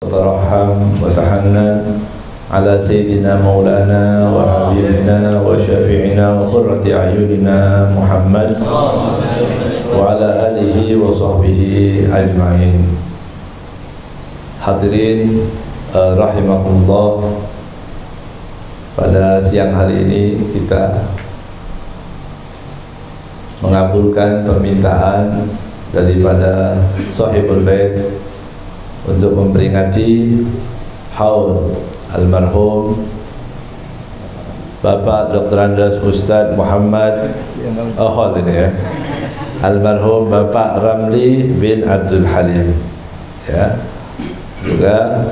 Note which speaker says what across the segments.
Speaker 1: ترحم وتحنن على سيدنا مولانا وحبيبنا وشفيعنا وقرة أعيننا محمد وعلى آله وصحبه أجمعين. Hadirin rahimakumullah, pada siang hari ini kita mengabulkan permintaan daripada Sahibul Bait untuk memperingati haul almarhum Bapak Dr. Andes Ustadz Muhammad ini ya, almarhum Bapak Ramli bin Abdul Halim ya. Juga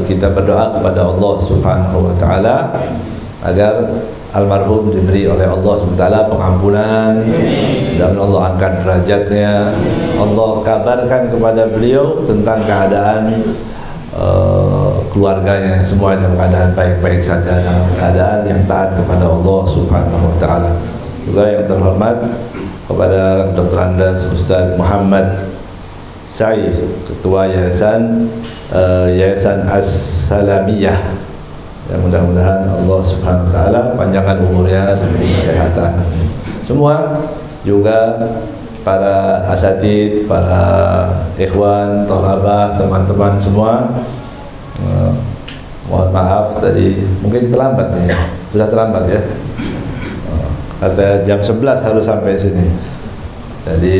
Speaker 1: kita berdoa kepada Allah Subhanahu wa taala agar almarhum diberi oleh Allah Subhanahu wa taala pengampunan, dan Allah angkat derajatnya. Allah kabarkan kepada beliau tentang keadaan keluarganya, semua dalam keadaan baik-baik saja, dalam keadaan yang taat kepada Allah Subhanahu wa taala. Juga yang terhormat kepada Dr. Andes Ustadz Muhammad Said, Ketua Yayasan As-Salamiyah. Ya, mudah-mudahan Allah Subhanahu wa taala panjangkan umurnya, diberi kesehatan. Semua juga para asatid, para ikhwan, thalabah, teman-teman semua, mohon maaf tadi mungkin terlambat ya. Sudah terlambat ya. Kata jam 11 harus sampai sini. Jadi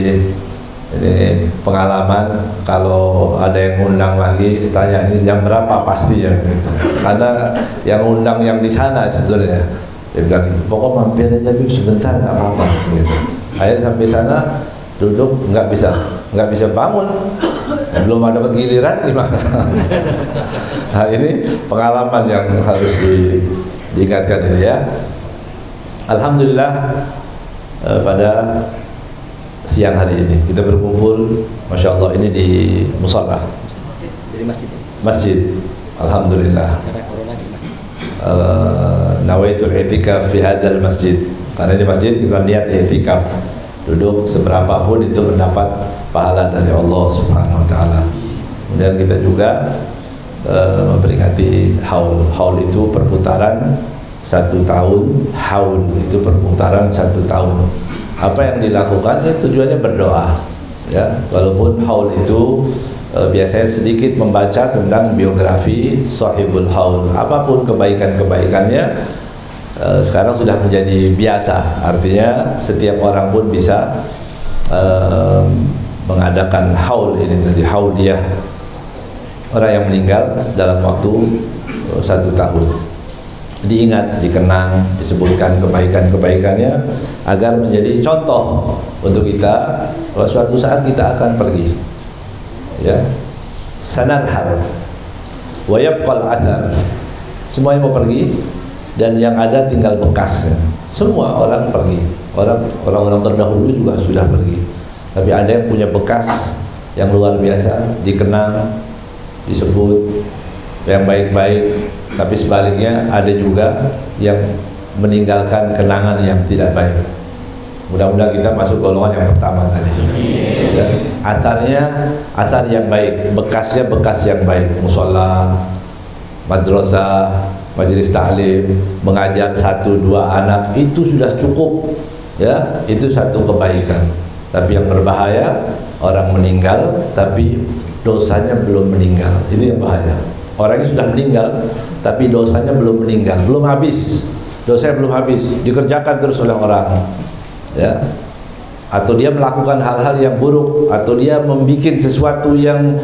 Speaker 1: ini pengalaman, kalau ada yang undang lagi ditanya ini jam berapa pasti ya gitu. Karena yang undang yang di sana sebetulnya dia bilang gitu, pokok mampir aja Bib sebentar nggak apa-apa gitu. Akhirnya sampai sana duduk nggak bisa bangun, belum dapat giliran gimana. Nah ini pengalaman yang harus diingatkan ini ya. Alhamdulillah pada siang hari ini kita berkumpul, Masya Allah, ini di musola,
Speaker 2: jadi
Speaker 1: masjid. Alhamdulillah. Nawaitul i'tikaf fi hadzal masjid. Karena di masjid kita niat i'tikaf, duduk seberapa pun itu mendapat pahala dari Allah Subhanahu wa taala. Kemudian kita juga memperingati haul. Haul itu perputaran 1 tahun. Haul itu perputaran 1 tahun. Apa yang dilakukan itu tujuannya berdoa ya. Walaupun haul itu biasanya sedikit membaca tentang biografi Sahibul Haul, apapun kebaikan-kebaikannya sekarang sudah menjadi biasa. Artinya setiap orang pun bisa mengadakan haul ini tadi, hauliyah, orang yang meninggal dalam waktu 1 tahun. Diingat, dikenang, disebutkan kebaikan-kebaikannya agar menjadi contoh untuk kita bahwa suatu saat kita akan pergi ya. Sanarhal wa yabqal athar, semua yang mau pergi dan yang ada tinggal bekasnya. Semua orang pergi, orang-orang terdahulu juga sudah pergi, tapi ada yang punya bekas yang luar biasa, dikenang, disebut yang baik-baik. Tapi sebaliknya ada juga yang meninggalkan kenangan yang tidak baik. Mudah-mudahan kita masuk golongan yang pertama tadi ya. Athar yang baik, bekasnya bekas yang baik. Musola, madrasah, majelis ta'lim, mengajar 1-2 anak, itu sudah cukup ya, itu satu kebaikan. Tapi yang berbahaya, orang meninggal tapi dosanya belum meninggal, itu yang bahaya. Orangnya sudah meninggal tapi dosanya belum meninggal, belum habis, dosanya belum habis, dikerjakan terus oleh orang ya. Atau dia melakukan hal-hal yang buruk, atau dia membuat sesuatu yang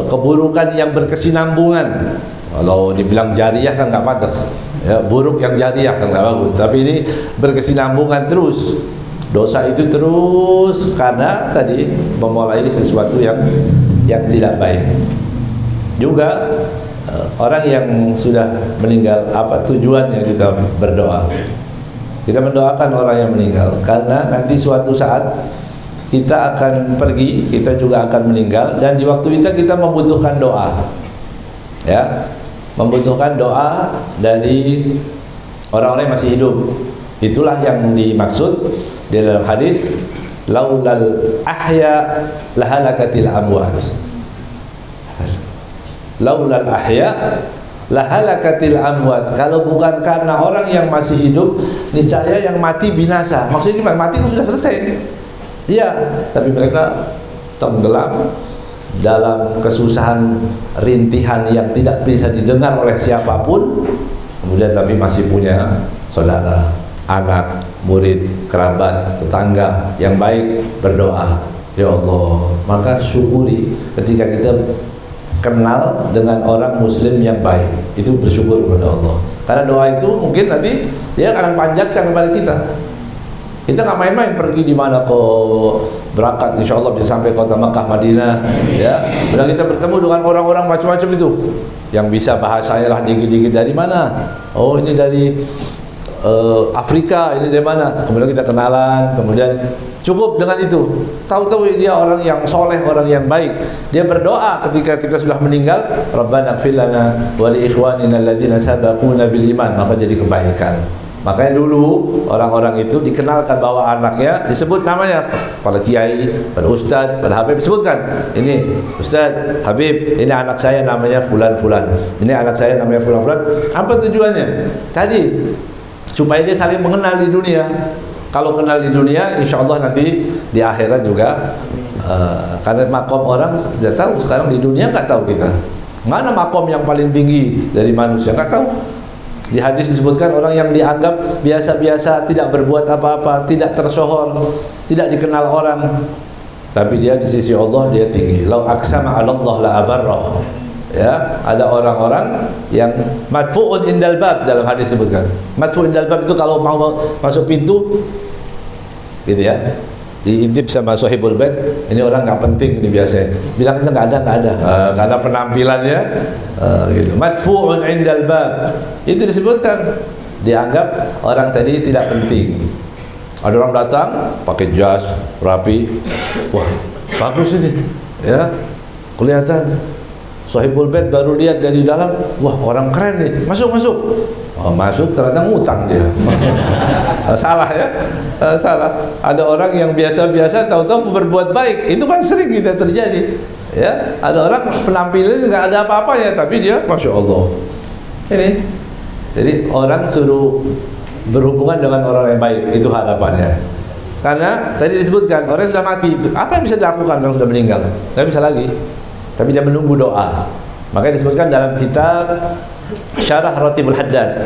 Speaker 1: keburukan yang berkesinambungan. Kalau dibilang jariah kan nggak pantas ya, buruk yang jariah kan nggak bagus, tapi ini berkesinambungan terus. Dosa itu terus karena tadi memulai sesuatu yang tidak baik. Juga orang yang sudah meninggal, apa tujuannya kita berdoa? Kita mendoakan orang yang meninggal karena nanti suatu saat kita akan pergi, kita juga akan meninggal, dan di waktu itu kita membutuhkan doa ya, membutuhkan doa dari orang-orang yang masih hidup. Itulah yang dimaksud di dalam hadis, laulal ahya lahalakatil amwat. laulal ahya lahalakatil amwat. Kalau bukan karena orang yang masih hidup, niscaya yang mati binasa. Maksudnya gimana? Mati itu sudah selesai. Iya, tapi mereka tenggelam dalam kesusahan rintihan yang tidak bisa didengar oleh siapapun. Kemudian tapi masih punya saudara, anak, murid, kerabat, tetangga yang baik, berdoa, ya Allah. Maka syukuri ketika kita kenal dengan orang muslim yang baik, itu bersyukur kepada Allah. Karena doa itu mungkin nanti dia akan panjatkan kepada kita. Kita nggak main-main pergi di mana kok, berangkat insya Allah bisa sampai kota Makkah, Madinah, ya. Udah kita bertemu dengan orang-orang macam-macam itu, yang bisa bahasanya lah dikit-dikit dari mana. Oh ini dari Afrika, ini dari mana. Kemudian kita kenalan, kemudian cukup dengan itu. Tahu-tahu dia orang yang soleh, orang yang baik. Dia berdoa ketika kita sudah meninggal, Rabbana ighfir lana wa li ikhwanina alladziina sabaquna bil iman. Maka jadi kebaikan. Makanya dulu orang-orang itu dikenalkan bahwa anaknya disebut namanya, pada kiai, pada ustad, pada habib disebutkan. Ini ustad, habib, ini anak saya namanya fulan-fulan. Ini anak saya namanya fulan-fulan. Apa tujuannya? Tadi supaya dia saling mengenal di dunia. Kalau kenal di dunia, insya Allah nanti di akhirat juga. Karena makom orang tidak tahu. Sekarang di dunia nggak tahu kita. Mana makom yang paling tinggi dari manusia, nggak tahu. Di hadis disebutkan orang yang dianggap biasa-biasa, tidak berbuat apa-apa, tidak tersohor, tidak dikenal orang, tapi dia di sisi Allah dia tinggi. Lau aksama 'ala Allah la abarrah. Ya, ada orang-orang yang madfu'un indal bab, dalam hadis disebutkan. Madfu'un indal bab itu kalau mau masuk pintu gitu ya, diintip sama sahibul bait, ini orang nggak penting ini biasa. Bilang itu nggak ada. Karena penampilannya gitu. Madfu'un indal bab. Itu disebutkan, dianggap orang tadi tidak penting. Ada orang datang pakai jas rapi, wah bagus ini, ya kelihatan. Sahibul bait baru lihat dari dalam, wah orang keren nih, masuk. Oh, masuk ternyata ngutang dia. Salah ya, salah. Ada orang yang biasa-biasa tahu-tahu berbuat baik, itu kan sering kita terjadi. Ya, ada orang penampilannya nggak ada apa-apanya, tapi dia, masya Allah. Ini, jadi orang suruh berhubungan dengan orang yang baik, itu harapannya. Karena tadi disebutkan orang sudah mati, apa yang bisa dilakukan kalau sudah meninggal? Nggak bisa lagi. Tapi dia menunggu doa. Makanya disebutkan dalam kitab Syarah Ratibul Haddad,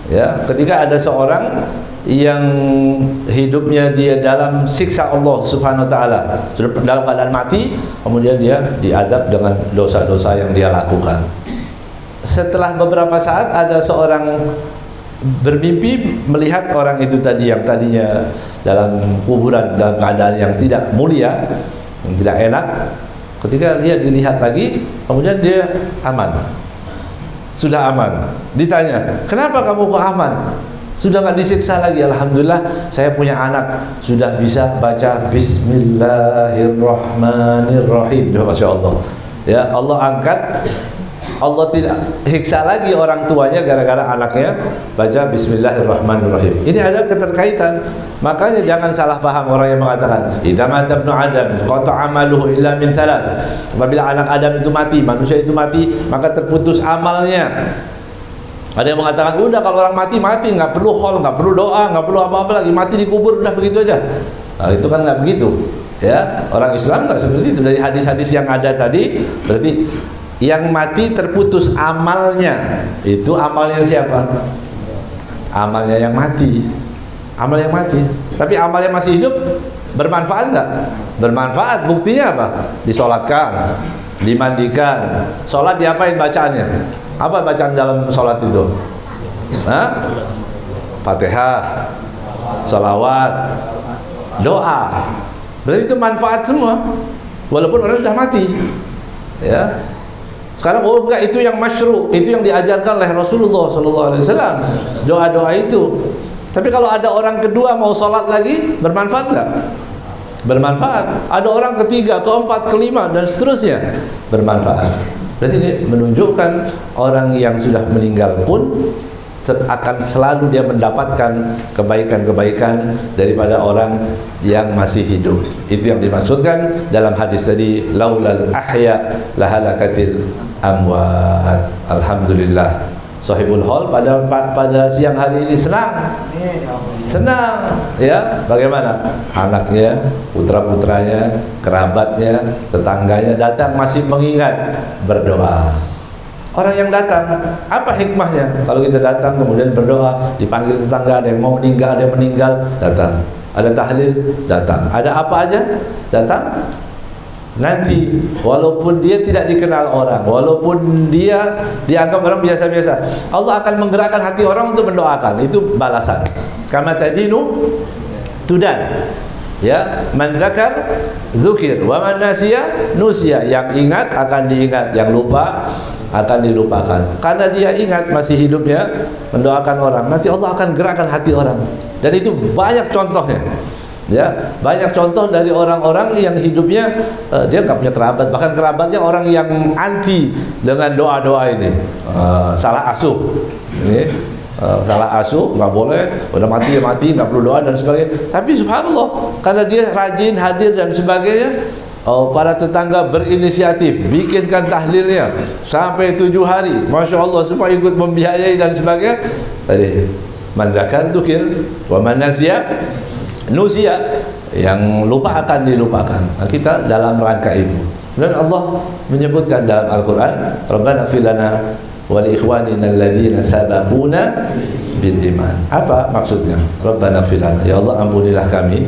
Speaker 1: ya, ketika ada seorang yang hidupnya dia dalam siksa Allah Subhanahu wa taala, sudah dalam keadaan mati, kemudian dia diazab dengan dosa-dosa yang dia lakukan. Setelah beberapa saat ada seorang bermimpi melihat orang itu tadi yang tadinya dalam kuburan dalam keadaan yang tidak mulia, yang tidak enak. Ketika dilihat lagi, kemudian dia aman. Sudah aman. Ditanya, kenapa kamu kok aman? Sudah nggak disiksa lagi. Alhamdulillah, saya punya anak sudah bisa baca Bismillahirrahmanirrahim. Masya Allah. Ya, Allah angkat. Allah tidak siksa lagi orang tuanya gara-gara anaknya baca Bismillahirrahmanirrahim. Ini ada keterkaitan. Makanya jangan salah paham orang yang mengatakan idza mata ibnu adam qata'a amaluhu illa min thalath. Apabila anak Adam itu mati, manusia itu mati, maka terputus amalnya. Ada yang mengatakan udah kalau orang mati, nggak perlu khol, nggak perlu doa, nggak perlu apa-apa lagi, mati dikubur udah begitu aja. Nah, itu kan nggak begitu. Ya, orang Islam nggak seperti itu. Dari hadis-hadis yang ada tadi, berarti yang mati terputus amalnya. Itu amalnya siapa? Amalnya yang mati. Amal yang mati. Tapi amal yang masih hidup bermanfaat nggak? Bermanfaat. Buktinya apa? Disolatkan, dimandikan. Solat diapain bacaannya? Apa bacaan dalam solat itu? Hah? Fatihah, salawat, doa. Berarti itu manfaat semua. Walaupun orang sudah mati. Ya. Sekarang enggak, itu yang masyru', itu yang diajarkan oleh Rasulullah SAW. Doa-doa itu. Tapi kalau ada orang kedua mau sholat lagi, bermanfaat nggak? Bermanfaat. Ada orang ketiga, keempat, kelima, dan seterusnya, bermanfaat. Berarti ini menunjukkan orang yang sudah meninggal pun akan selalu dia mendapatkan kebaikan-kebaikan daripada orang yang masih hidup. Itu yang dimaksudkan dalam hadis tadi, laulal ahya lahalakatil amwat. Alhamdulillah, sahibul hal pada siang hari ini senang, ya. Bagaimana anaknya, putra-putranya, kerabatnya, tetangganya datang masih mengingat, berdoa. Orang yang datang, apa hikmahnya? Kalau kita datang kemudian berdoa, dipanggil tetangga, ada yang mau meninggal, ada yang meninggal, datang. Ada tahlil, datang. Ada apa aja, datang. Nanti walaupun dia tidak dikenal orang, walaupun dia dianggap orang biasa-biasa, Allah akan menggerakkan hati orang untuk mendoakan. Itu balasan. Kama tadinu tudan. Ya, man dzakar dzukir wa man nasiya nusiya. Yang ingat akan diingat, yang lupa akan dilupakan. Karena dia ingat masih hidupnya mendoakan orang, nanti Allah akan gerakkan hati orang. Dan itu banyak contohnya. Ya, banyak contoh dari orang-orang yang hidupnya dia nggak punya kerabat, bahkan kerabatnya orang yang anti dengan doa-doa ini. Salah asuh. Ini salah asuh, nggak boleh, udah mati ya mati, nggak perlu doa dan sebagainya. Tapi subhanallah, karena dia rajin hadir dan sebagainya, para tetangga berinisiatif bikinkan tahlilnya sampai 7 hari, masya Allah, supaya ikut membiayai dan sebagainya. Tadi man dzakar dzukir wa man nasiya nusiya, yang lupa akan dilupakan. Nah, kita dalam rangka itu. Dan Allah menyebutkan dalam Al-Quran, Rabbana fir lana wa li ikhwanina alladhina sabaquna bil iman. Apa maksudnya? Rabbana fir lana, ya Allah ampunilah kami.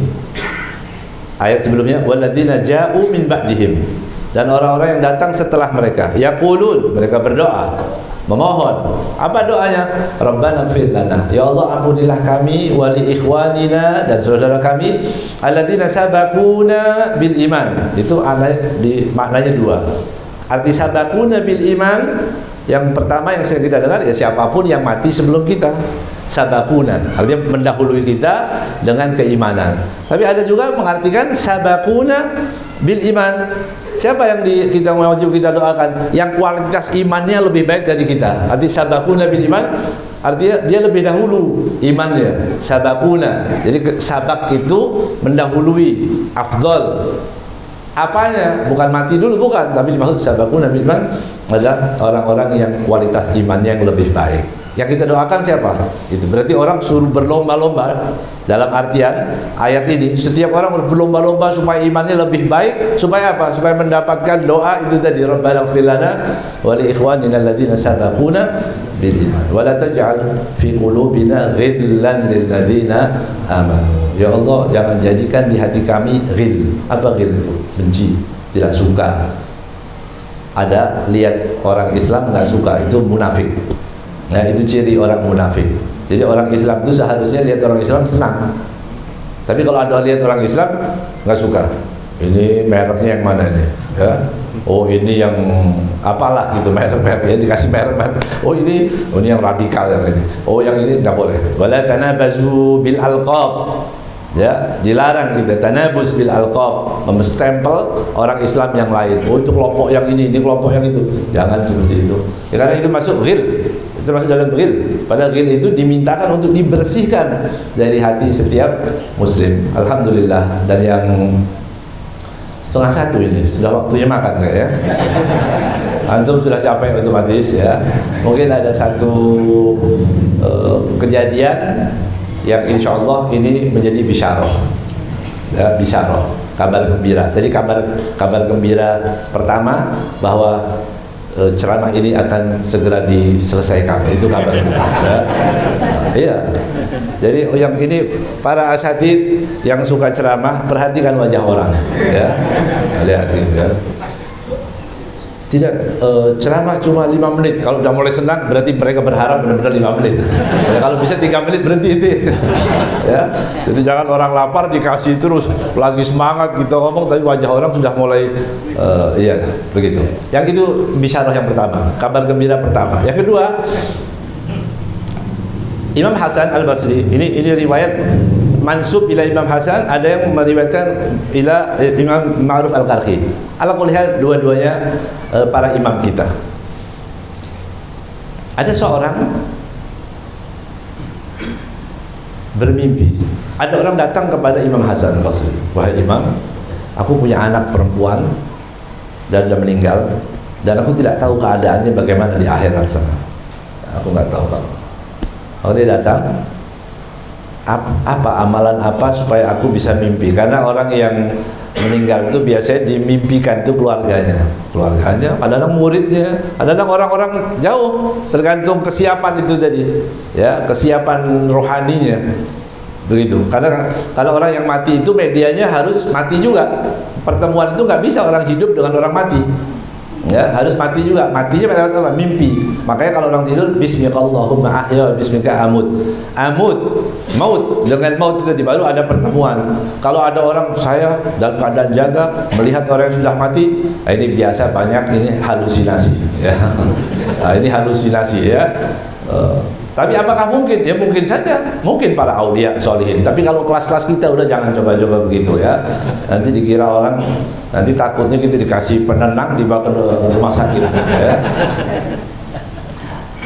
Speaker 1: Ayat sebelumnya, walladzina ja'u min ba'dihim, dan orang-orang yang datang setelah mereka, yaqulun, mereka berdoa, memohon. Apa doanya? Rabbana ighfir lana, ya Allah ampunilah kami, wa li ikhwanina, dan saudara kami, alladzina sabaquna bil iman. Itu maknanya dua. Arti sabaquna bil iman, yang pertama yang sering kita dengar, ya siapapun yang mati sebelum kita. Sabakuna, artinya mendahului kita dengan keimanan. Tapi ada juga mengartikan sabakuna bil iman. Siapa yang kita wajib kita doakan? Yang kualitas imannya lebih baik dari kita. Arti sabakuna bil iman, artinya dia lebih dahulu imannya. Sabakuna. Jadi sabak itu mendahului, afdal. Apanya? Bukan mati dulu, bukan. Tapi dimaksud sabakuna bil iman adalah orang-orang yang kualitas imannya yang lebih baik. Yang kita doakan siapa? Itu berarti orang suruh berlomba-lomba. Dalam artian ayat ini, setiap orang berlomba-lomba supaya imannya lebih baik. Supaya apa? Supaya mendapatkan doa itu tadi, Rabbana ighfir lana wa li ikhwanina alladzina sabaquna bil iman wa la taj'al fi qulubina ghillan lil ladzina amanu. Ya Allah, jangan jadikan di hati kami ghil. Apa ghil itu? Benci, tidak suka. Ada lihat orang Islam nggak suka, itu munafik. Nah, itu ciri orang munafik. Jadi orang Islam itu seharusnya lihat orang Islam senang. Tapi kalau ada lihat orang Islam nggak suka, ini mereknya yang mana ini? Ya, oh ini yang apalah gitu, merek-merek ya, dikasih merek. Oh ini yang radikal yang ini. Oh yang ini nggak boleh. Wala tanabazu bil alqab. Ya, dilarang kita tanabuz bil alqab, menstempel orang Islam yang lain. Oh itu kelompok yang ini kelompok yang itu. Jangan seperti itu. Ya, karena itu masuk ghil. Itu masuk dalam ghil. Padahal ghil itu dimintakan untuk dibersihkan dari hati setiap muslim. Alhamdulillah. Dan yang 12:30 ini sudah waktunya makan nggak ya? Antum sudah capek otomatis ya. Mungkin ada satu kejadian yang insya Allah ini menjadi bisyarah, ya, bisyarah, kabar gembira. Jadi kabar gembira pertama bahwa ceramah ini akan segera diselesaikan, itu kabar gembira. Ya. Iya. Jadi yang ini para asatid yang suka ceramah, perhatikan wajah orang, ya, lihat gitu ya. Tidak ceramah cuma 5 menit. Kalau sudah mulai senang berarti mereka berharap benar-benar 5 menit. Ya, kalau bisa 3 menit berhenti itu. Ya. Jadi jangan orang lapar dikasih terus, lagi semangat kita ngomong tapi wajah orang sudah mulai iya begitu. Yang itu bisyarah yang pertama, kabar gembira pertama. Yang kedua, Imam Hasan Al-Basri, ini riwayat mansub ila Imam Hasan, ada yang meriwayatkan ila Imam Ma'ruf Al-Qarhi. Ala kulli hal dua-duanya para imam kita. Ada seorang bermimpi. Ada orang datang kepada Imam Hasan Al-Basri, wahai Imam, aku punya anak perempuan dan sudah meninggal, dan aku tidak tahu keadaannya bagaimana di akhirat sana. Aku nggak tahu kalau. Kalau dia datang, apa amalan apa supaya aku bisa mimpi? Karena orang yang meninggal itu biasanya dimimpikan itu keluarganya, kadang-kadang muridnya, kadang-kadang orang-orang jauh, tergantung kesiapan itu tadi, ya, kesiapan rohaninya, begitu. Karena kalau orang yang mati itu medianya harus mati juga. Pertemuan itu nggak bisa orang hidup dengan orang mati, ya, harus mati juga. Matinya lewat apa? Mimpi. Makanya kalau orang tidur, Bismillahirrahmanirrahim, ahya bismika amut, maut, dengan maut itu tadi baru ada pertemuan. Kalau ada orang, saya dalam keadaan jaga melihat orang yang sudah mati, ini biasa banyak ini halusinasi, ya. Nah, ini halusinasi, ya. Tapi apakah mungkin? Ya mungkin saja, mungkin para aulia solihin. Tapi kalau kelas-kelas kita udah jangan coba-coba begitu, ya. Nanti dikira orang, nanti takutnya kita dikasih penenang dibawa ke rumah sakit, ya.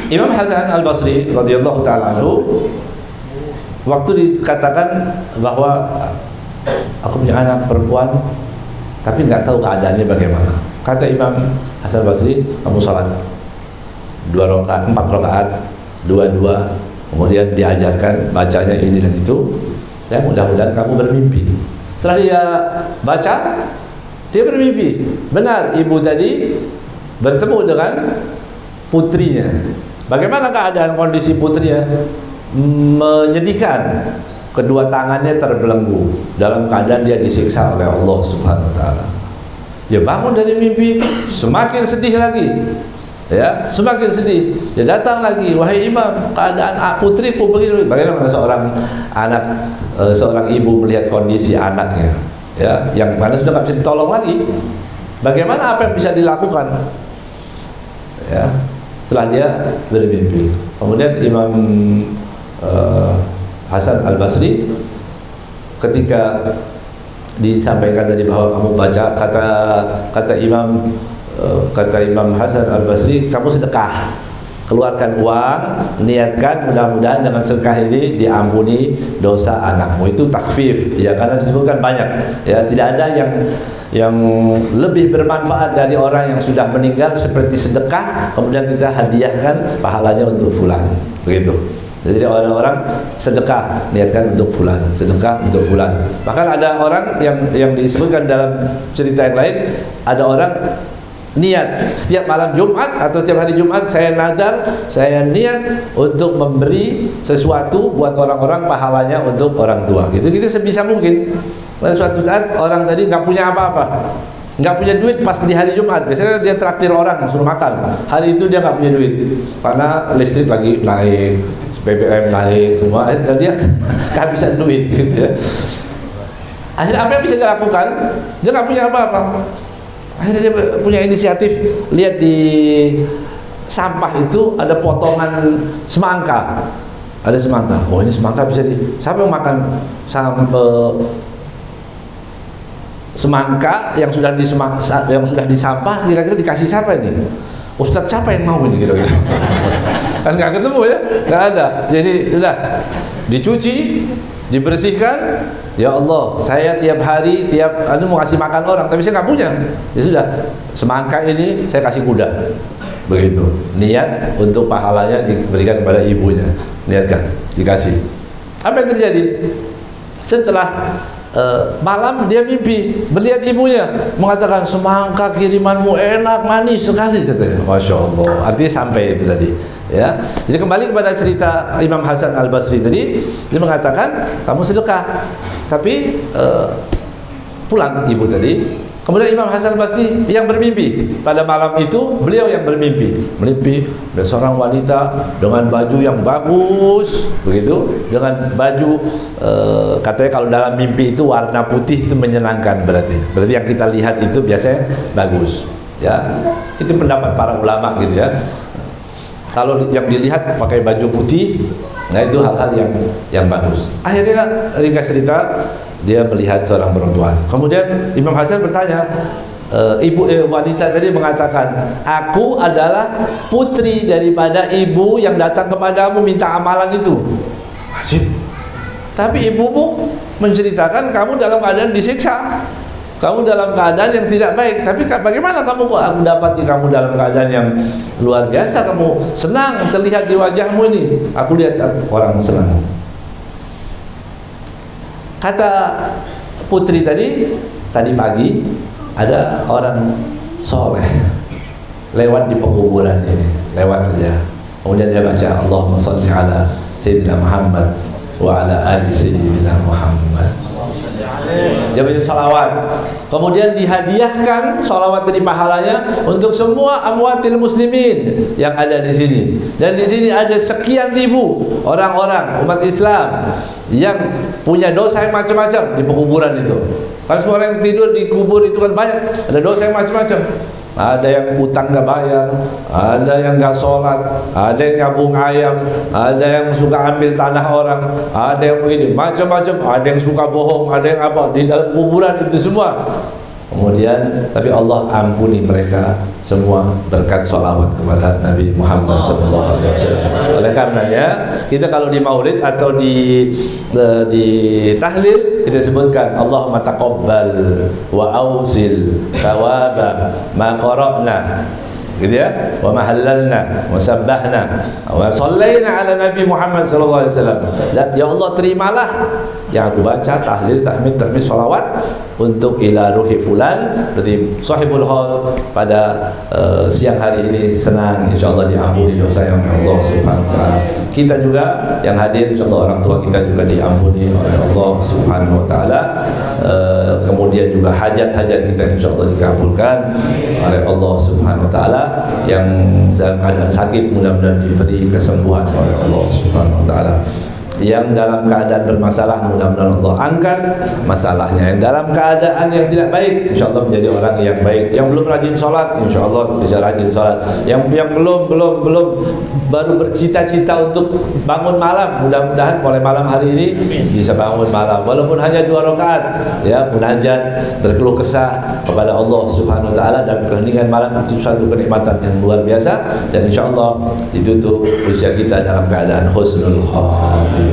Speaker 1: Imam Hasan Al-Basri radhiyallahu taala anhu, waktu dikatakan bahwa aku punya anak perempuan tapi nggak tahu keadaannya bagaimana, kata Imam Hasan Al-Basri, kamu salat 4 rakaat, 2-2, kemudian diajarkan bacanya ini dan itu, ya, mudah-mudahan kamu bermimpi. Setelah dia baca, dia bermimpi, benar ibu tadi bertemu dengan putrinya. Bagaimana keadaan kondisi putrinya? Menyedihkan. Kedua tangannya terbelenggu, dalam keadaan dia disiksa oleh Allah Subhanahu wa taala. Dia bangun dari mimpi, semakin sedih lagi. Ya, semakin sedih. Dia datang lagi, wahai Imam, keadaan putriku begini. Bagaimana seorang anak, seorang ibu melihat kondisi anaknya, ya, yang mana sudah nggak bisa ditolong lagi? Bagaimana, apa yang bisa dilakukan? Ya, setelah dia bermimpi. Kemudian Imam Hasan Al-Basri ketika disampaikan tadi bahwa kamu baca, kata Imam Hasan Al-Basri, kamu sedekah, keluarkan uang, niatkan mudah-mudahan dengan sedekah ini diampuni dosa anakmu. Itu takfif, ya, karena disebutkan banyak, ya, tidak ada yang lebih bermanfaat dari orang yang sudah meninggal seperti sedekah kemudian kita hadiahkan pahalanya untuk fulan, begitu. Jadi orang-orang sedekah niatkan untuk fulan, sedekah untuk fulan. Bahkan ada orang yang disebutkan dalam cerita yang lain, ada orang niat setiap malam Jumat atau setiap hari Jumat, saya nadar, saya niat untuk memberi sesuatu buat orang-orang, pahalanya untuk orang tua. Gitu sebisa mungkin. Dan suatu saat orang tadi nggak punya apa-apa, nggak punya duit pas di hari Jumat. Biasanya dia traktir orang, suruh makan. Hari itu dia nggak punya duit karena listrik lagi naik, BBM naik semua, dan dia kehabisan duit, gitu, ya. Akhirnya apa yang bisa dia lakukan? Dia nggak punya apa-apa. Akhirnya dia punya inisiatif, lihat di sampah itu ada potongan semangka, ada semangka. Oh, ini semangka bisa siapa yang makan semangka yang sudah di sampah, kira-kira dikasih siapa ini? Ustadz siapa yang mau ini kira-kira? Kan nggak ketemu, ya, nggak ada. Jadi udah dicuci, dibersihkan. Ya Allah, saya tiap hari mau kasih makan orang, tapi saya nggak punya. Ya sudah, semangka ini saya kasih kuda. Begitu. Niat untuk pahalanya diberikan kepada ibunya. Niatkan, dikasih. Apa yang terjadi? Setelah malam dia mimpi melihat ibunya mengatakan, semangka kirimanmu enak, manis sekali, katanya. Masya Allah. Artinya sampai itu tadi, ya. Jadi kembali kepada cerita Imam Hasan Al-Basri tadi, dia mengatakan kamu sedekah, tapi pulang ibu tadi. Kemudian Imam Hasan Al-Basri yang bermimpi pada malam itu, beliau yang bermimpi ada seorang wanita dengan baju yang bagus, begitu, dengan baju katanya kalau dalam mimpi itu warna putih itu menyenangkan, berarti yang kita lihat itu biasanya bagus, ya. Itu pendapat para ulama, gitu, ya. Kalau yang dilihat pakai baju putih, nah itu hal-hal yang bagus. Akhirnya ringkas cerita, dia melihat seorang perempuan. Kemudian Imam Hasan bertanya, wanita tadi mengatakan, aku adalah putri daripada ibu yang datang kepadamu minta amalan itu. wajib. Tapi ibumu menceritakan kamu dalam keadaan disiksa, kamu dalam keadaan yang tidak baik. Tapi bagaimana kamu kok aku dapati kamu dalam keadaan yang luar biasa, kamu senang, terlihat di wajahmu ini. Aku lihat orang senang. Kata putri tadi pagi ada orang soleh lewat di pekuburan ini, lewat aja. Kemudian dia baca Allahumma sholli ala Sayyidina Muhammad wa ala ali Sayyidina Muhammad. Dia baca salawat. Kemudian dihadiahkan salawat dari pahalanya untuk semua amwatil muslimin yang ada di sini. Dan di sini ada sekian ribu orang-orang umat Islam yang punya dosa yang macam-macam di pekuburan itu. Kan semua orang yang tidur di kubur itu kan banyak, ada dosa yang macam-macam. Ada yang utang gak bayar, ada yang gak sholat, ada yang nyabung ayam, ada yang suka ambil tanah orang, ada yang begini, macam-macam, ada yang suka bohong, ada yang apa, di dalam kuburan itu semua. Kemudian, tapi Allah ampuni mereka semua berkat sholawat kepada Nabi Muhammad SAW. Oleh karenanya, kita kalau di maulid atau di tahlil, kita sebutkan Allahumma taqabbal wa awzil thawaba ma qara'na, gitu ya, wa ma halalna wa sabbahna wa sallaina ala Nabi Muhammad sallallahu alaihi wasallam. Dan ya Allah, terimalah yang aku baca, tahlil, tahmid, sholawat untuk ila ruhi fulan, berarti sahibul hal pada siang hari ini senang, insyaallah diampuni dosa yang Allah Subhanahu wa taala. Kita juga yang hadir, insyaallah orang tua kita juga diampuni oleh Allah Subhanahu wa taala. Kemudian juga hajat-hajat kita insyaallah dikabulkan oleh Allah Subhanahu wa taala. Yang dalam keadaan sakit mudah-mudahan diberi kesembuhan oleh Allah Subhanahu wa taala. Yang dalam keadaan bermasalah mudah-mudahan Allah angkat masalahnya. Yang dalam keadaan yang tidak baik insyaallah menjadi orang yang baik. Yang belum rajin sholat insyaallah bisa rajin sholat. Yang belum baru bercita-cita untuk bangun malam, mudah-mudahan mulai malam hari ini bisa bangun malam walaupun hanya 2 rakaat ya, munajat, berkeluh kesah kepada Allah Subhanahu wa taala. Dan keheningan malam itu suatu kenikmatan yang luar biasa, dan insyaallah ditutup usia kita dalam keadaan husnul khatimah.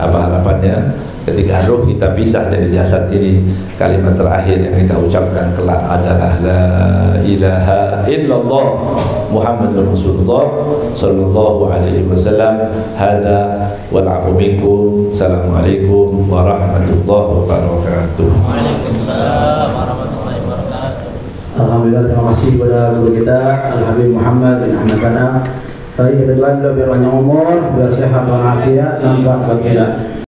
Speaker 1: Apa harapannya ketika roh kita pisah dari jasad ini, kalimat terakhir yang kita ucapkan kelak adalah la ilaha illallah Muhammadur Rasulullah sallallahu alaihi wasallam. Hada wal afu minkum. Assalamualaikum warahmatullahi wabarakatuh.
Speaker 2: Waalaikumsalam warahmatullahi wabarakatuh.
Speaker 3: Alhamdulillah, terima kasih kepada guru kita Al-Habib Muhammad bin Ahmad Bana. Tadi kita doakan biar panjang umur, biar sehat walafiat, nampak bagi kita.